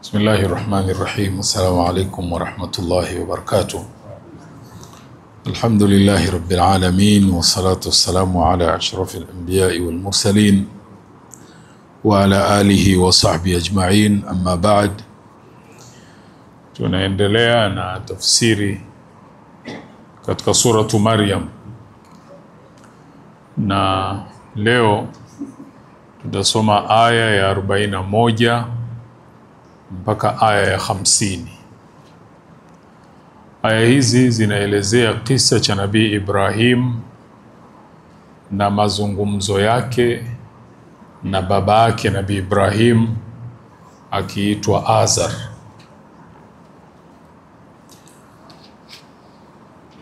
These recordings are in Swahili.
بسم الله الرحمن الرحيم. السلام عليكم ورحمة الله وبركاته. الحمد لله رب العالمين، والصلاة والسلام على أشرف الأنبياء والمرسلين وعلى آله وصحبه أجمعين. أما بعد، tunaendelea na tafsiri katika suratu Maryam, na leo tutasoma aya ya 41 mpaka aya ya 50. Aya hizi zinaelezea kisa cha Nabii Ibrahim na mazungumzo yake na baba yake Nabii Ibrahim akiitwa Azar.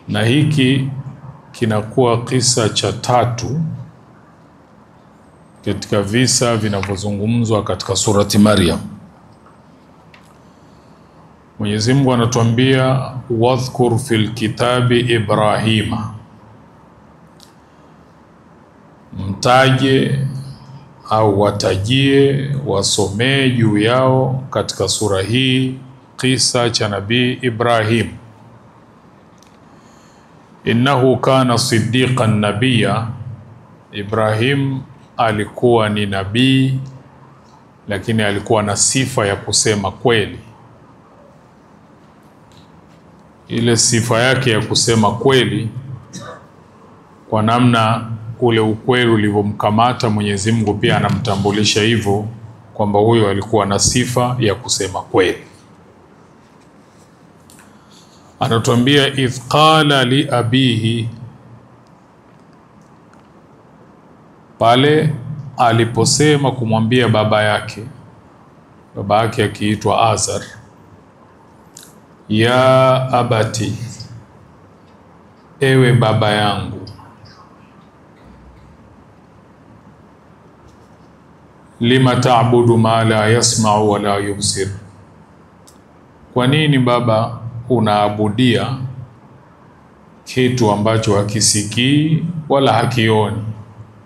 Na hiki kinakuwa kisa cha 3 katika visa vinavyozungumzwa katika surati Maryam. Mwenyezi Mungu anatuambia wadhkur fil kitabi Ibrahima, mtaje au watajie, wasomee juu yao katika sura hii kisa cha Nabii Ibrahim. Innahu kana siddiqan nabiyya, Ibrahim alikuwa ni nabii, lakini alikuwa na sifa ya kusema kweli. Ile sifa yake ya kusema kweli, kwa namna ule ukweli ulivyomkamata, Mwenyezi Mungu pia anamtambulisha hivyo kwamba huyo alikuwa na sifa ya kusema kweli. Anatuambia idh qala li abihi, pale aliposema kumwambia baba yake akiitwa Azar, ya abati, ewe baba yangu, lima ta'budu ma la yasma'u wa la yubsir, kwa nini baba unaabudia kitu ambacho hakisikii wala hakioni?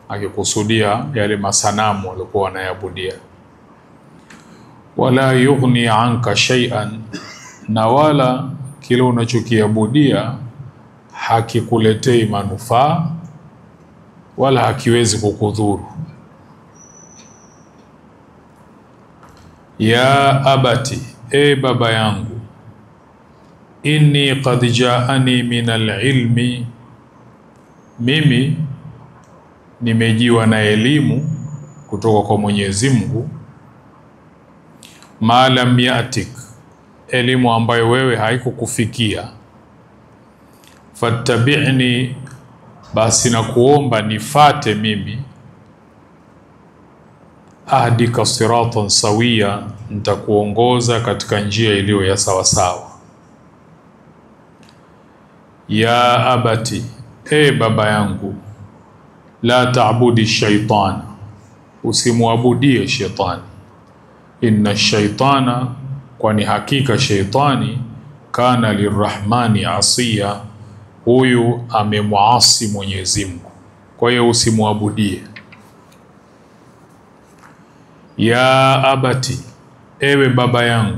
Akikusudia yale masanamu walikuwa wanayabudia. Wala yughni anka shay'an, na wala kile unachokiabudia hakikuletei manufaa wala hakiwezi kukudhuru. Ya abati, e baba yangu, inni qad jaani min al-ilmi, mimi nimejiwa na elimu kutoka kwa Mwenyezi Mungu, ma lam yatik, elimu ambayo wewe haikukufikia. Fattabi'ni, basi na kuomba nifate mimi. Ahdika siratan sawiya, nitakuongoza katika njia iliyo ya sawa sawa. Ya abati, e baba yangu, la ta'budi shaitana, usimuabudie shetani. Inna shaitana, kwani hakika shaitani, kana lirrahmani asiya, huyu amemuasi Mwenyezi Mungu, kwa hiyo usimuabudie. Ya abati, ewe baba yangu,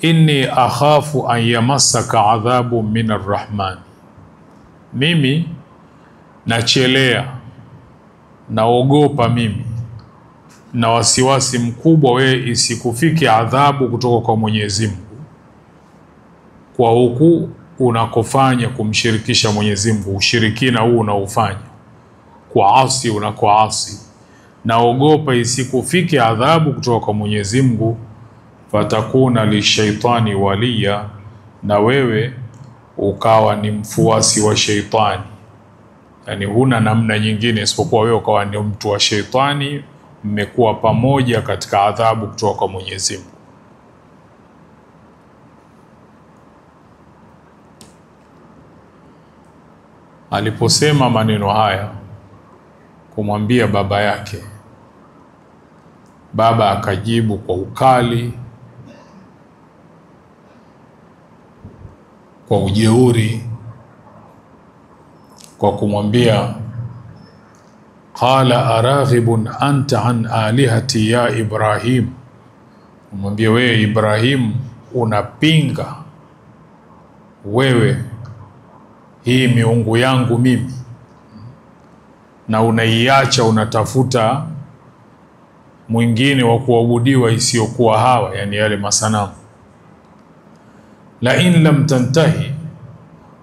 inni akhafu an yamassaka adhabu min arrahman, mimi nachelea, naogopa mimi na wasiwasi mkubwa wewe isikufike adhabu kutoka kwa Mwenyezi Mungu kwa huku unakofanya kumshirikisha Mwenyezi Mungu, ushirikina huu unaofanya, kuasi unakoasi, naogopa isikufike adhabu kutoka kwa Mwenyezi Mungu. Fatakuna lishaitani waliya, na wewe ukawa ni mfuasi wa shaitani, yani huna namna nyingine isipokuwa wewe ukawa ni mtu wa shaitani, mmekuwa pamoja katika adhabu kutoka kwa Mwenyezi Mungu. Aliposema maneno haya kumwambia baba yake, baba akajibu kwa ukali, kwa ujeuri, kwa kumwambia qala araghibun anta an alihati ya Ibrahim, Mwambie wewe Ibrahim, unapinga wewe hii miungu yangu mimi na unaiacha, unatafuta mwingine wa kuabudiwa isiyokuwa hawa, yani yale masanamu. La in lam tantahi,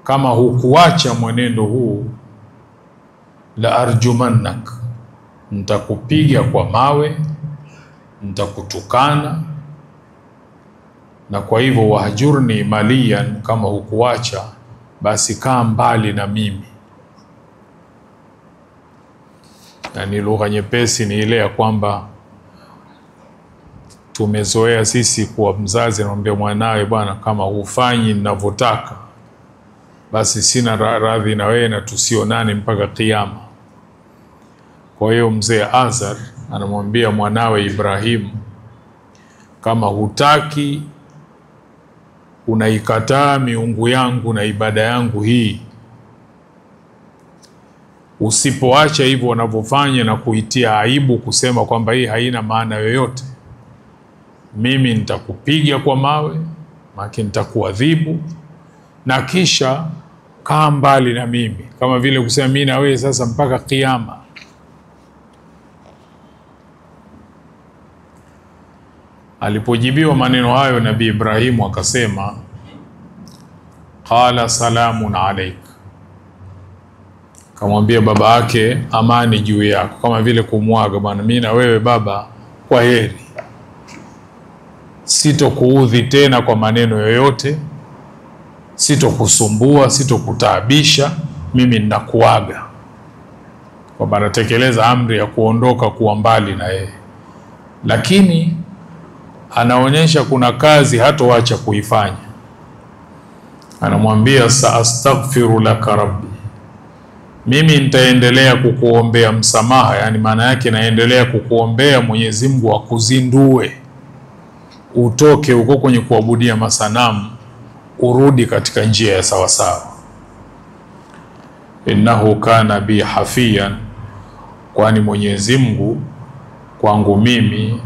kama hukuacha mwenendo huu, la arjumannak, nitakupiga kwa mawe, nitakutukana. Na kwa hivyo wahjurni maliyan, kama hukuacha basi kaa mbali na mimi. Yani lugha nyepesi ni ile ya kwamba tumezoea sisi kuwa mzazi anamwambia mwanawe, bwana kama hufanyi ninavyotaka basi sina radhi na wewe na tusionane mpaka kiyama. Kwa hiyo mzee Azar anamwambia mwanawe Ibrahim, kama hutaki, unaikataa miungu yangu na ibada yangu hii, usipoacha hivyo wanavyofanya na kuitia aibu kusema kwamba hii haina maana yoyote, mimi nitakupiga kwa mawe, maki nitakuadhibu, na kisha kaa mbali na mimi, kama vile kusema mimi na wewe sasa mpaka kiyama. Alipojibiwa maneno hayo, Nabii Ibrahim akasema, qala salamun alaik, kamwambia baba yake, amani juu yako, kama vile kumwaga, bwana mimi na wewe baba, kwa heri, sitokuudhi tena kwa maneno yoyote, sitokusumbua, sitokutaabisha, mimi ninakuaga. Kwa natekeleza amri ya kuondoka kuwa mbali na yeye, lakini anaonyesha kuna kazi hatoacha kuifanya. Anamwambia, saastaghfiru laka rabbi, mimi nitaendelea kukuombea msamaha. Yani maana yake naendelea kukuombea Mwenyezi Mungu akuzindue, utoke uko kwenye kuabudia masanamu, urudi katika njia ya sawa sawa. Innahu kana bi hafiyan, kwani Mwenyezi Mungu kwangu mimi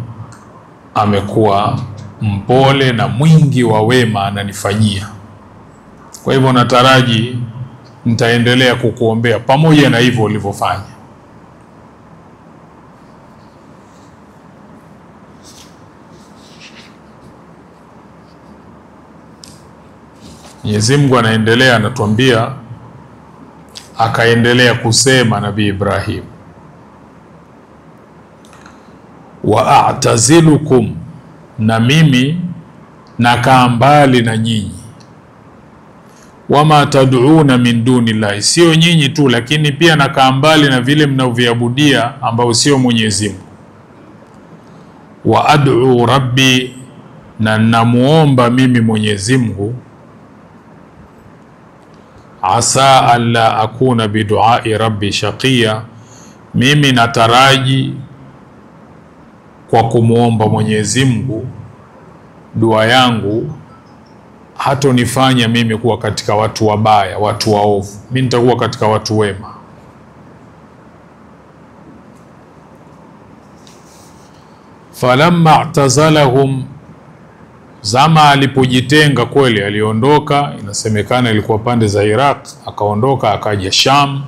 amekuwa mpole na mwingi wa wema ananifanyia. Kwa hivyo nataraji nitaendelea kukuombea pamoja na hivyo ulivyofanya. Mwenyezi Mungu anaendelea, anatuambia, akaendelea kusema Nabii Ibrahim, wa a'tazilukum, na mimi nakaa mbali na nyinyi, wama tad'una min dunillahi, sio nyinyi tu lakini pia nakaa mbali na vile mnavyoabudia ambao sio Mwenyezi Mungu. Wa ad'u rabbi, na namuomba mimi Mwenyezi Mungu, asa alla akuna biduai rabbi shaqiya, mimi nataraji kwa kumuomba Mwenyezi Mungu dua yangu hatonifanya mimi kuwa katika watu wabaya, watu waovu, mimi nitakuwa katika watu wema. Falamma i'tazalahum, zama alipojitenga kweli, aliondoka, inasemekana ilikuwa pande za Iraq, akaondoka akaja Sham.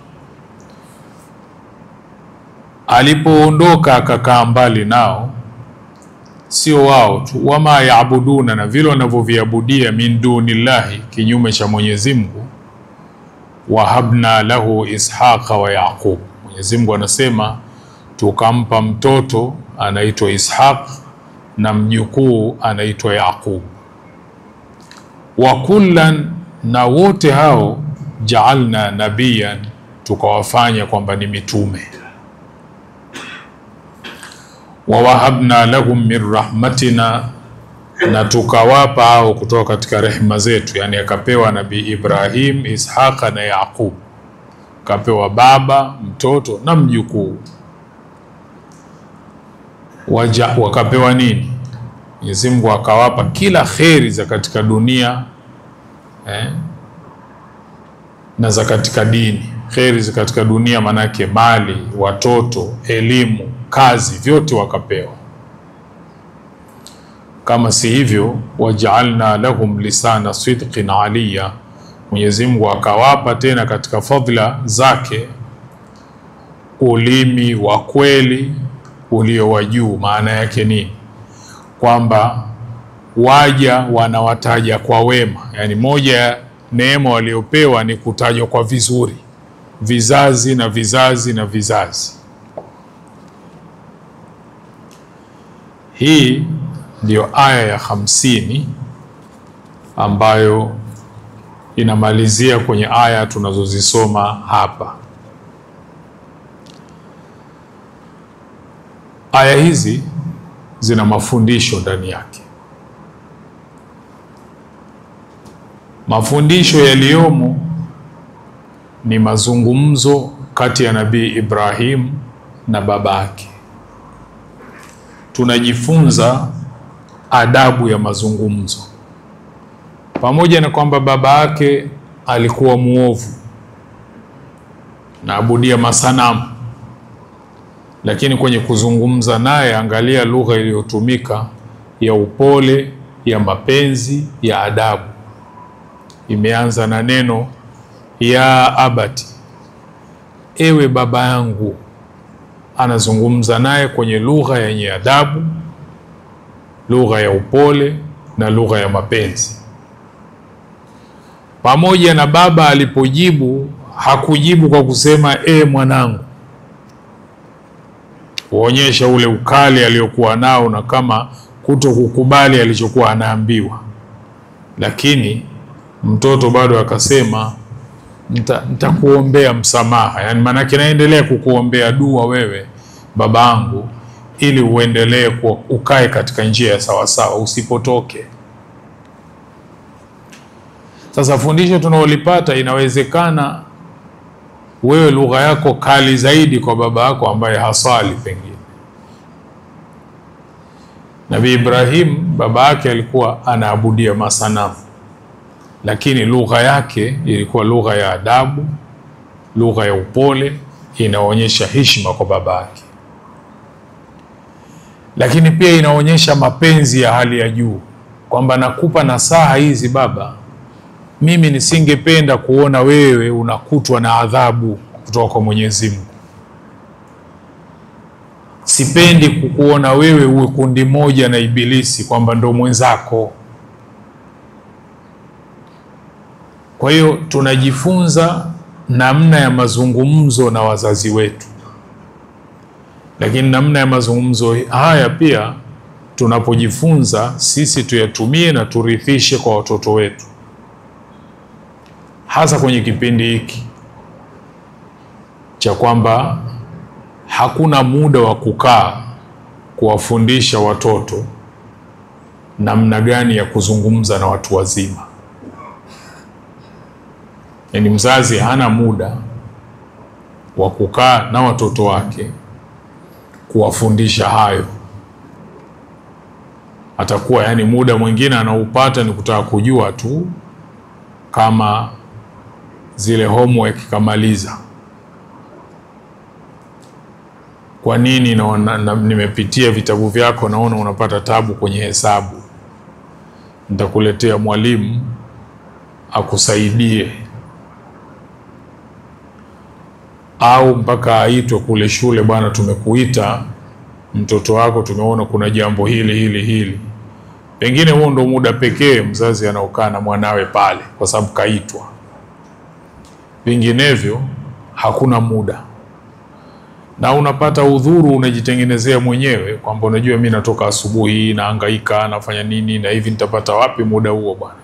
Alipoondoka akakaa mbali nao, sio wao tu, wama yaabuduna, na vile wanavyoviabudia, min dunillahi, kinyume cha Mwenyezi Mungu. Wahabna lahu Ishaqa wa Yaqub, Mwenyezi Mungu anasema tukampa mtoto anaitwa Ishaq na mjukuu anaitwa Yaqub. Wa kullan, na wote hao, ja'alna nabiyan, tukawafanya kwamba ni mitume. Wa wahabna lahum min rahmatina, na tukawapa hao kutoka katika rehema zetu. Yani akapewa Nabii Ibrahim Ishaqa na Yaqub, akapewa baba, mtoto na mjukuu. Wakapewa nini? Mwenyezi Mungu akawapa kila kheri za katika dunia na za katika dini. Kheri za katika dunia manake mali, watoto, elimu, kazi, vyote wakapewa. Kama si hivyo, waj'alna lahum lisana sidqin aliya, Mwenyezi Mungu akawapa tena katika fadhila zake ulimi wa kweli ulio wa juu. Maana yake ni kwamba waja wanawataja kwa wema, yani moja ya neema waliopewa ni kutajwa kwa vizuri, vizazi na vizazi na vizazi. Hii ndio aya ya 50 ambayo inamalizia kwenye aya tunazozisoma hapa. Aya hizi zina mafundisho ndani yake. Mafundisho yaliyomo ni mazungumzo kati ya Nabii Ibrahim na babake. Tunajifunza adabu ya mazungumzo. Pamoja na kwamba baba yake alikuwa muovu na abudia masanamu, lakini kwenye kuzungumza naye, angalia lugha iliyotumika ya upole, ya mapenzi, ya adabu. Imeanza na neno ya abati, ewe baba yangu. Anazungumza naye kwenye lugha yenye adabu, lugha ya upole na lugha ya mapenzi. Pamoja na baba alipojibu, hakujibu kwa kusema mwanangu, kuonyesha ule ukali aliokuwa nao na kama kuto kukubali alichokuwa anaambiwa. Lakini mtoto bado akasema, nitakuombea msamaha. Yani manake naendelea kukuombea dua wewe babangu, ili uendelee ukae katika njia ya sawasawa, usipotoke. Sasa fundisho tunaolipata, inawezekana wewe lugha yako kali zaidi kwa baba yako ambaye hasali pengine. Nabii Ibrahim baba yake alikuwa anaabudia masanamu, lakini lugha yake ilikuwa lugha ya adabu, lugha ya upole, inaonyesha heshima kwa baba yake. Lakini pia inaonyesha mapenzi ya hali ya juu, kwamba nakupa nasaha hizi baba, mimi nisingependa kuona wewe unakutwa na adhabu kutoka kwa Mwenyezi Mungu. Sipendi kukuona wewe uwe kundi moja na Ibilisi, kwamba ndo mwenzako. Kwa hiyo tunajifunza namna ya mazungumzo na wazazi wetu, lakini namna ya mazungumzo haya pia tunapojifunza sisi tuyatumie na turithishe kwa watoto wetu, hasa kwenye kipindi hiki cha kwamba hakuna muda wa kukaa kuwafundisha watoto namna gani ya kuzungumza na watu wazima. Yani mzazi hana muda wa kukaa na watoto wake kuwafundisha hayo. Atakuwa yani muda mwingine anaupata ni kutaka kujua tu kama zile homework kamaliza. Kwa nini nimepitia vitabu vyako naona unapata tabu kwenye hesabu? Nitakuletea mwalimu akusaidie. Au mpaka aitwe kule shule, bwana tumekuita mtoto wako, tumeona kuna jambo hili. Pengine huo ndo muda pekee mzazi anaokaa na mwanawe pale kwa sababu kaitwa. Vinginevyo hakuna muda. Na unapata udhuru unajitengenezea mwenyewe kwamba unajua mimi natoka asubuhi nahangaika nafanya nini na hivi, nitapata wapi muda huo bwana?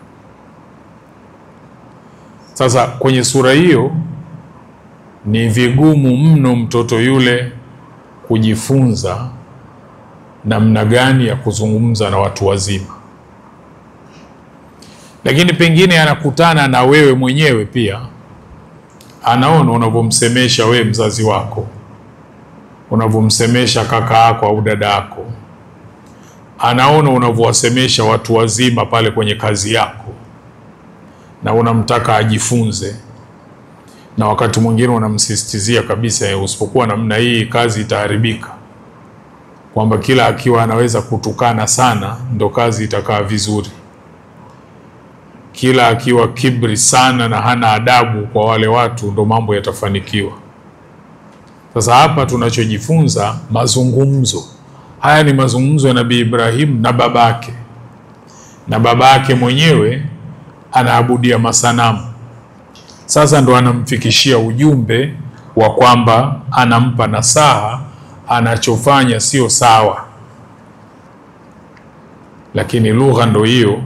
Sasa kwenye sura hiyo ni vigumu mno mtoto yule kujifunza namna gani ya kuzungumza na watu wazima. Lakini pengine anakutana na wewe mwenyewe pia, anaona unavyomsemesha wewe mzazi wako, unavyomsemesha kaka yako au dada yako, anaona unavyowasemesha watu wazima pale kwenye kazi yako, na unamtaka ajifunze. Na wakati mwingine unamsisitizia kabisa, usipokuwa namna hii kazi itaharibika. kwamba kila akiwa anaweza kutukana sana ndo kazi itakaa vizuri. Kila akiwa kibri sana na hana adabu kwa wale watu ndo mambo yatafanikiwa. Sasa hapa tunachojifunza mazungumzo. Haya ni mazungumzo ya Nabii Ibrahim na babake. Na babake mwenyewe anaabudia masanamu. Sasa ndo anamfikishia ujumbe wa kwamba anampa nasaha, anachofanya sio sawa. Lakini lugha ndo hiyo,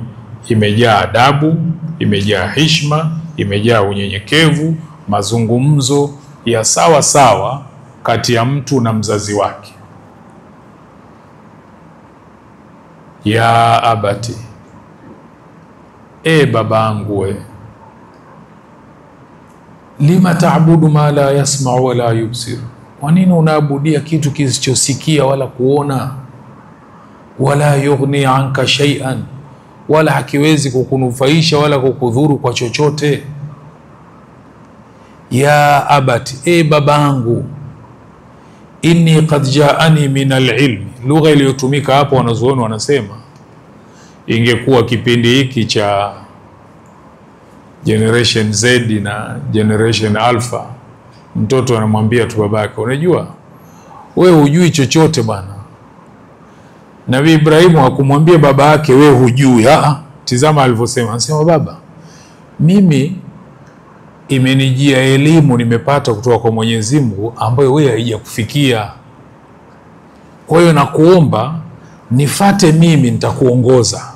imejaa adabu, imejaa heshima, imejaa unyenyekevu, mazungumzo ya sawa sawa kati ya mtu na mzazi wake. Ya abati, babangu we, lima ta'budu ma la yasma'u wa la yubsir, kwa nini unaabudia kitu kisichosikia wala kuona? Wala yughni anka shay'an, wala hakiwezi kukunufaisha wala kukudhuru kwa chochote. Ya abati, babangu, inni qad ja'ani min al-ilm. Lugha iliyotumika hapo wanazuoni wanasema ingekuwa kipindi hiki cha generation Z na generation Alpha, mtoto anamwambia tu babake, unajua wewe hujui chochote bwana. Nabii Ibrahimu hakumwambia baba yake wewe hujui. Tizama alivyosema, anasema baba, mimi imenijia elimu nimepata kutoka kwa Mwenyezi Mungu ambayo wewe haijakufikia. Kwa hiyo nakuomba nifate mimi, nitakuongoza.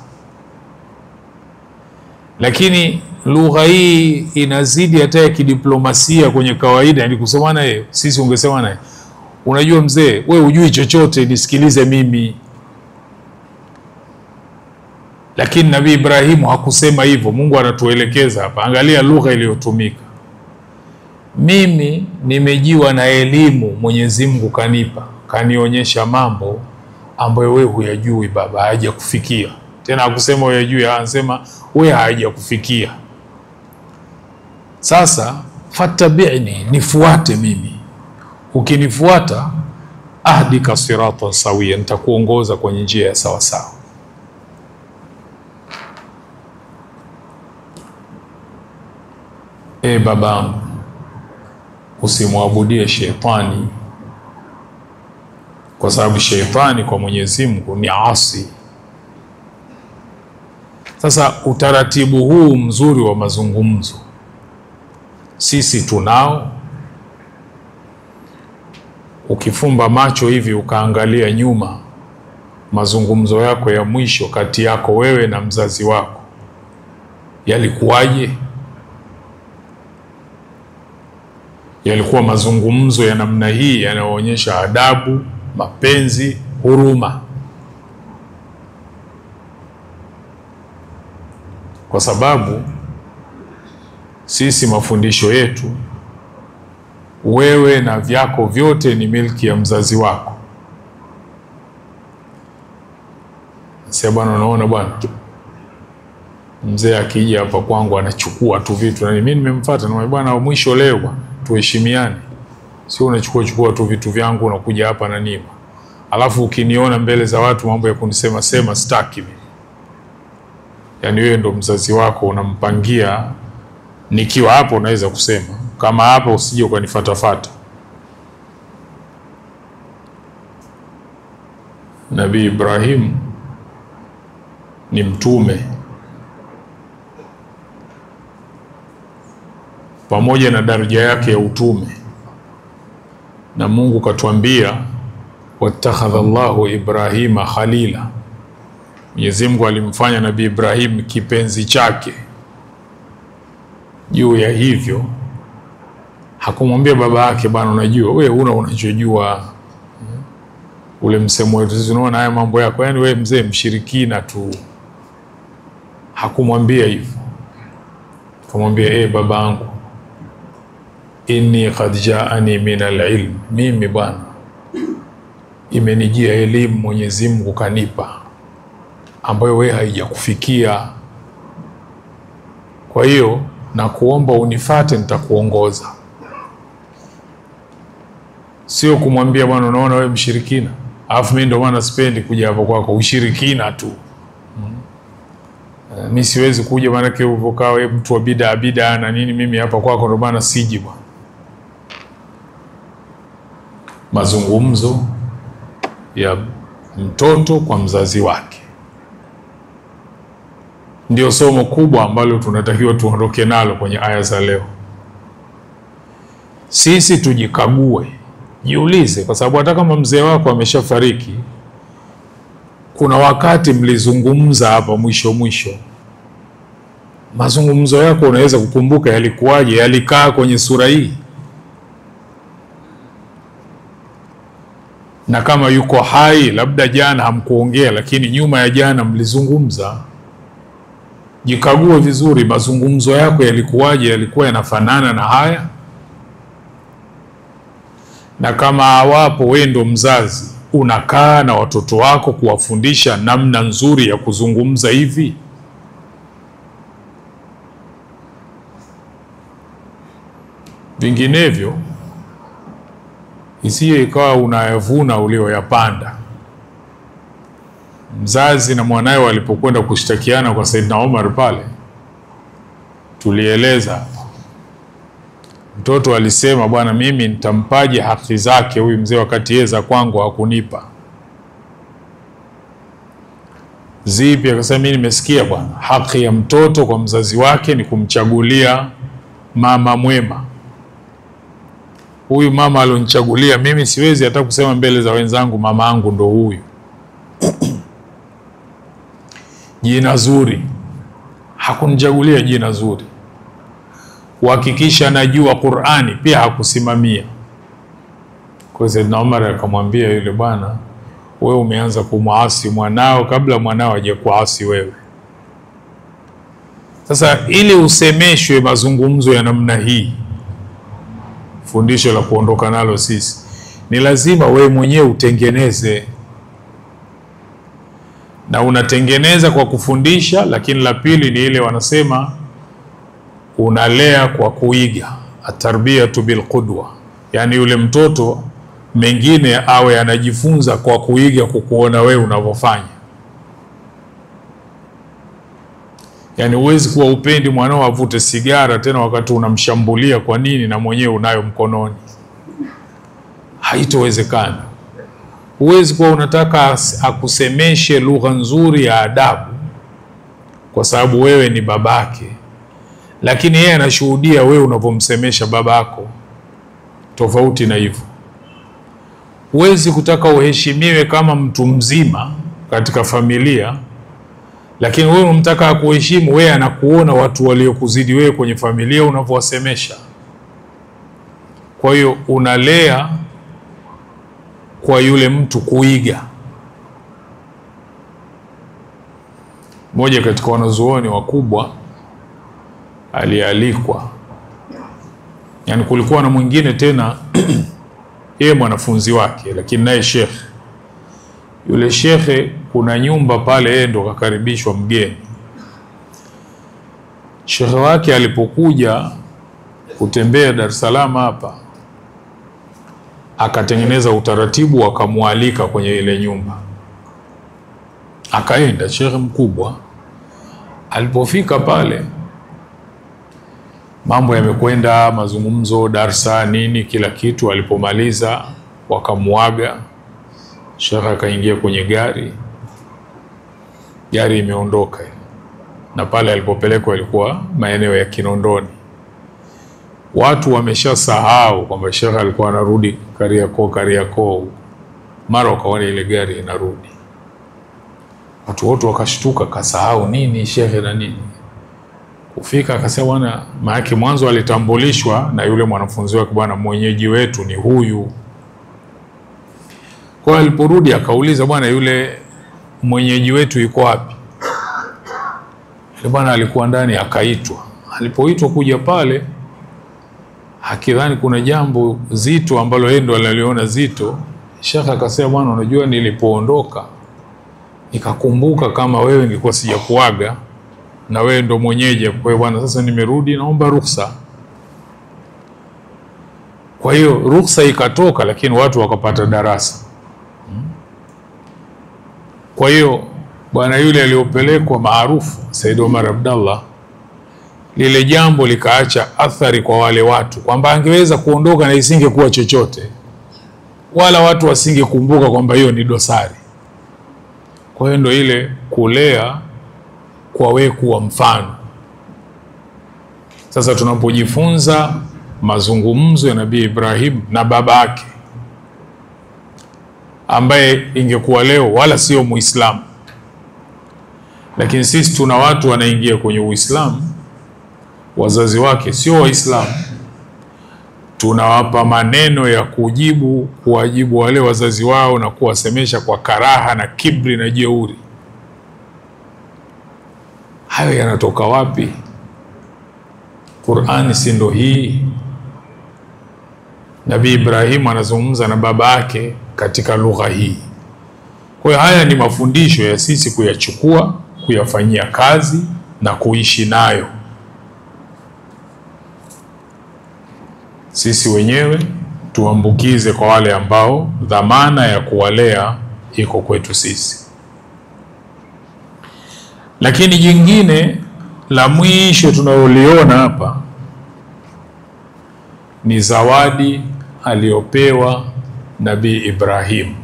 Lakini lugha hii inazidi hata ya kidiplomasia kwenye kawaida. Ni kusema naye, sisi ungesema naye, unajua mzee, wewe hujui chochote, nisikilize mimi. Lakini Nabii Ibrahimu hakusema hivyo. Mungu anatuelekeza hapa. Angalia lugha iliyotumika. Mimi nimejiwa na elimu Mwenyezi Mungu kanipa, kanionyesha mambo ambayo wewe huyajui baba, hajakufikia. Tena hakusema huyajui, anasema wewe hajakufikia. Sasa fattabi'ni, nifuate mimi. Ukinifuata ahdika siratan sawiya, nitakuongoza kwenye njia ya sawa sawa. Babangu, usimwabudie shetani, kwa sababu shetani kwa Mwenyezi Mungu ni asi. Sasa utaratibu huu mzuri wa mazungumzo sisi tunao. Ukifumba macho hivi ukaangalia nyuma, mazungumzo yako ya mwisho kati yako wewe na mzazi wako yalikuwaje? Yalikuwa mazungumzo ya namna hii yanayoonyesha adabu, mapenzi, huruma. Kwa sababu sisi mafundisho yetu, wewe na vyako vyote ni milki ya mzazi wako. Sasa bwana, unaona bwana, mzee akija hapa kwangu anachukua tu vitu, na mimi nimemfuata na bwana, mwisho leo bwana tuheshimiane. Sio unachukua tu vitu vyangu unakuja hapa na nima. Alafu ukiniona mbele za watu mambo ya kunisema sema, sitaki mimi. Yaani wewe ndo mzazi wako unampangia, nikiwa hapo unaweza kusema, kama hapa usije ukanifuatafuata. Nabii Ibrahim ni mtume, pamoja na daraja yake ya utume, na Mungu katuambia wattakhadha Allahu Ibrahima khalila. Mwenyezi Mungu alimfanya Nabii Ibrahim kipenzi chake. Juu ya hivyo hakumwambia baba yake, bwana unajua wewe unachojua. Ule msemo wetu sisi unaona haya mambo yako, yani wewe mzee mshirikina tu. Hakumwambia hivyo. Akamwambia babangu, inni qad ja'ani min al-ilm, mimi bwana imenijia elimu Mwenyezi Mungu kanipa ambayo wewe haijakufikia. Kwa hiyo na kuomba unifate, nitakuongoza. Sio kumwambia bwana unaona wewe mshirikina. Alafu mimi ndo maana sipendi kuja hapo kwako, ushirikina tu. Mimi siwezi kuja maana yake uvokaa wewe mtu wa bid'a na nini, mimi hapa kwako ndo maana siji bwana. Mazungumzo ya mtoto kwa mzazi wake ndio somo kubwa ambalo tunatakiwa tuondoke nalo kwenye aya za leo. Sisi tujikague, jiulize, kwa sababu hata kama mzee wako ameshafariki, kuna wakati mlizungumza hapa mwisho mazungumzo yako unaweza kukumbuka yalikuwaje, yalikaa kwenye sura hii? Na kama yuko hai, labda jana hamkuongea, lakini nyuma ya jana mlizungumza. Jikague vizuri, mazungumzo yako yalikuwaje, yalikuwa yanafanana na haya? Na kama hawapo, wewe ndo mzazi, unakaa na watoto wako kuwafundisha namna nzuri ya kuzungumza hivi? Vinginevyo isiye ikawa unayavuna ulioyapanda. Mzazi na mwanae walipokwenda kushtakiana kwa Saidna Umar pale, tulieleza mtoto alisema, bwana mimi nitampaje haki zake huyu mzee wakati yeye za kwangu hakunipa. Zipi? Akasema mimi nimesikia bwana, haki ya mtoto kwa mzazi wake ni kumchagulia mama mwema. Huyu mama alonichagulia mimi, siwezi hata kusema mbele za wenzangu mama yangu ndo huyu. Jina zuri, hakunichagulia jina zuri. Kuhakikisha najua Qur'ani pia hakusimamia. Kwa Saidna Umar akamwambia yule bwana, wewe umeanza kumuasi mwanao kabla mwanao hajakuasi wewe. Sasa ili usemeshwe mazungumzo ya namna hii, fundisho la kuondoka nalo sisi, ni lazima wewe mwenyewe utengeneze. Na unatengeneza kwa kufundisha, lakini la pili ni ile wanasema unalea kwa kuiga, atarbiyatu bilqudwa. Yani yule mtoto mengine awe anajifunza kwa kuiga, kukuona wewe unavyofanya. Yani huwezi kuwa upendi mwanao avute sigara tena wakati unamshambulia kwa nini na mwenyewe unayo mkononi. Haitowezekana. Huwezi kuwa unataka akusemeshe lugha nzuri ya adabu kwa sababu wewe ni babake, lakini yeye anashuhudia wewe unavyomsemesha babako. Tofauti na hivyo. Huwezi kutaka uheshimiwe kama mtu mzima katika familia, lakini wewe unamtaka akuheshimu, wewe anakuona watu waliokuzidi wewe kwenye familia unavyowasemesha. Kwa hiyo unalea kwa yule mtu kuiga. Mmoja katika wanazuoni wakubwa alialikwa, yani kulikuwa na mwingine tena yeye mwanafunzi wake, lakini naye shekhe. Yule shekhe kuna nyumba pale, yeye ndo kakaribishwa mgeni. Shekhe wake alipokuja kutembea Dar es Salaam hapa, akatengeneza utaratibu, akamwalika kwenye ile nyumba. Akaenda shekhe mkubwa. Alipofika pale, mambo yamekwenda, mazungumzo, darsa, nini, kila kitu. Alipomaliza wakamuaga, shekhe akaingia kwenye gari imeondoka. Na pale alipopelekwa ilikuwa maeneo ya Kinondoni. Watu wameshasahau kwamba shekhe alikuwa anarudi Kariakoo. Mara wakaona ile gari inarudi. Watu wote wakashtuka, kasahau nini shekhe na nini. Kufika akasema bwana, maana mwanzo alitambulishwa na yule mwanafunzi wake, bwana mwenyeji wetu ni huyu. Kwa aliporudi akauliza, bwana yule mwenyeji wetu yuko wapi? Yule bwana alikuwa ndani. Akaitwa. Alipoitwa kuja pale, hakidhani kuna jambo zito ambalo yeye ndo aliliona zito. Shekhe akasema, bwana unajua nilipoondoka nikakumbuka kama wewe nilikuwa sijakuaga na wewe ndo mwenyeji. Kwa hiyo bwana, sasa nimerudi, naomba ruhusa. Kwa hiyo ruhusa ikatoka, lakini watu wakapata darasa. Kwa hiyo bwana yule aliyopelekwa maarufu Said Omar Abdallah, lile jambo likaacha athari kwa wale watu, kwamba angeweza kuondoka na isingekuwa chochote, wala watu wasingekumbuka kwamba hiyo ni dosari. Kwa hiyo ndio ile kulea kwa wewe kuwa mfano. Sasa tunapojifunza mazungumzo ya Nabii Ibrahim na babake, ambaye ingekuwa leo wala sio Muislamu, lakini sisi tuna watu wanaingia kwenye Uislamu, wazazi wake sio Waislamu, tunawapa maneno ya kuwajibu wale wazazi wao na kuwasemesha kwa karaha na kibri na jeuri. Hayo yanatoka wapi? Qur'ani si ndo hii? Nabii Ibrahim anazungumza na baba yake katika lugha hii. Kwa hiyo haya ni mafundisho ya sisi kuyachukua, kuyafanyia kazi na kuishi nayo. Sisi wenyewe tuambukize kwa wale ambao dhamana ya kuwalea iko kwetu sisi. Lakini jingine la mwisho tunaloliona hapa ni zawadi aliyopewa Nabii Ibrahim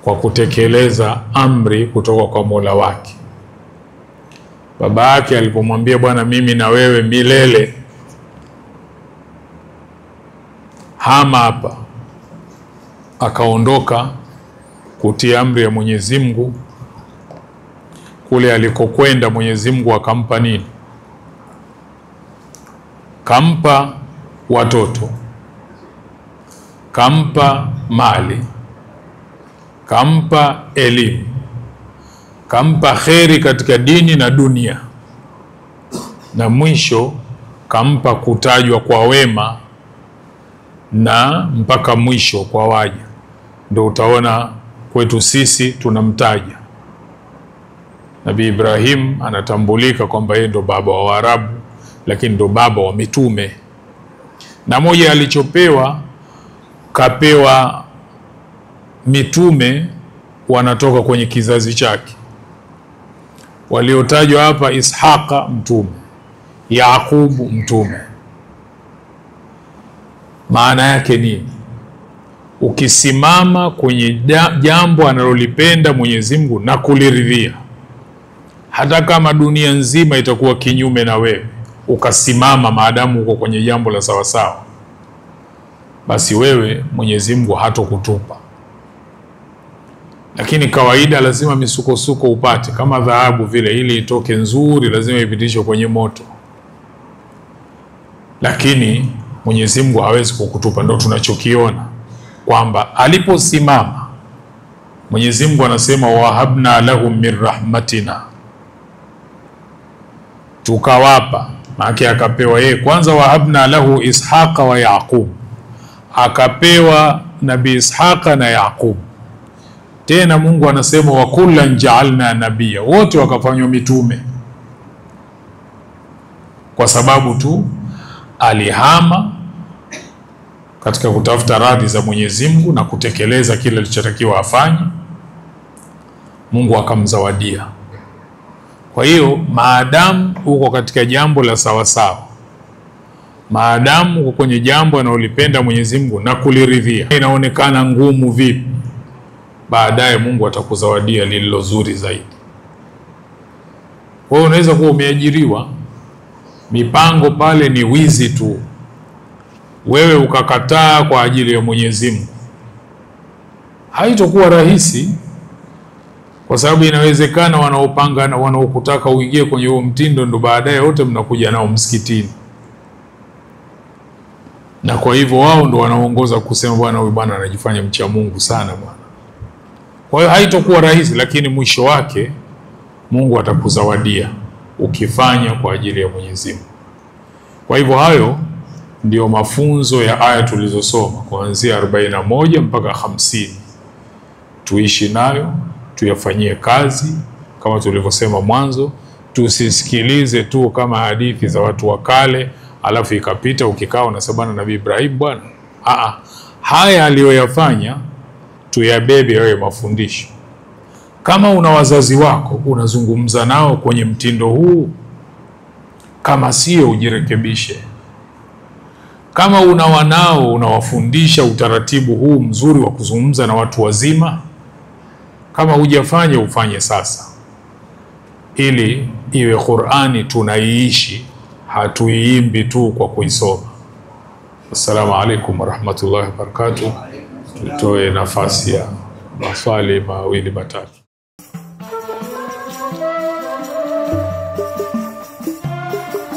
kwa kutekeleza amri kutoka kwa Mola wake. Baba yake alipomwambia, bwana, mimi na wewe milele, hama hapa, akaondoka kutia amri ya Mwenyezi Mungu. Kule alikokwenda Mwenyezi Mungu akampa nini? Kampa watoto, kampa mali, kampa elimu, kampa kheri katika dini na dunia, na mwisho kampa kutajwa kwa wema na mpaka mwisho kwa waja. Ndio utaona kwetu sisi tunamtaja Nabii Ibrahim, anatambulika kwamba yeye ndo baba wa Waarabu, lakini ndo baba wa mitume. Na moja alichopewa, kapewa mitume wanatoka kwenye kizazi chake. Waliotajwa hapa, Ishaqa mtume, Yaqubu mtume. Maana yake nini? Ukisimama kwenye jambo analolipenda Mwenyezi Mungu na kuliridhia, hata kama dunia nzima itakuwa kinyume na wewe, ukasimama maadamu uko kwenye jambo la sawasawa, basi wewe Mwenyezi Mungu hatokutupa. Lakini kawaida lazima misukosuko upate, kama dhahabu vile, ili itoke nzuri lazima ipitishwe kwenye moto. Lakini Mwenyezi Mungu hawezi kukutupa. Ndio tunachokiona kwamba aliposimama Mwenyezi Mungu anasema, wahabna lahum min rahmatina, tukawapa. Maana akapewa yeye kwanza, wahabna lahu Ishaqa wa Yaqub, akapewa Nabii Ishaqa na Yaqub. Tena Mungu anasema, wa kullan ja'alna nabiyya, wote wakafanywa mitume, kwa sababu tu alihama katika kutafuta radhi za Mwenyezi Mungu na kutekeleza kile alichotakiwa afanye. Mungu akamzawadia. Kwa hiyo maadamu uko katika jambo la sawasawa, maadamu uko kwenye jambo analolipenda Mwenyezi Mungu na kuliridhia, inaonekana ngumu vipi, baadaye Mungu atakuzawadia lililo zuri zaidi. Kwa hiyo unaweza kuwa umeajiriwa, mipango pale ni wizi tu, wewe ukakataa kwa ajili ya Mwenyezi Mungu, haitokuwa rahisi, kwa sababu inawezekana wanaopanga na wanaokutaka uingie kwenye huo mtindo ndo baadaye wote mnakuja nao msikitini, na kwa hivyo wao ndo wanaongoza kusema, bwana huyu bwana anajifanya mcha Mungu sana bwana. Kwa hiyo haitokuwa rahisi, lakini mwisho wake Mungu atakuzawadia ukifanya kwa ajili ya Mwenyezi Mungu. Kwa hivyo hayo ndio mafunzo ya aya tulizosoma kuanzia 41 mpaka 50. Tuishi nayo, tuyafanyie kazi kama tulivyosema mwanzo. Tusisikilize tu kama hadithi za watu wa kale alafu ikapita ukikaa unasema bwana Nabii Ibrahim bwana. Haya aliyoyafanya tuyabebe yawe mafundisho. Kama una wazazi wako unazungumza nao kwenye mtindo huu, kama sio ujirekebishe. Kama una wanao unawafundisha utaratibu huu mzuri wa kuzungumza na watu wazima, kama hujafanya ufanye sasa, ili iwe Qur'ani tunaiishi, hatuiimbi tu kwa kuisoma. Assalamu alaikum warahmatullahi wabarakatuh. Tutoe nafasi ya maswali mawili matatu.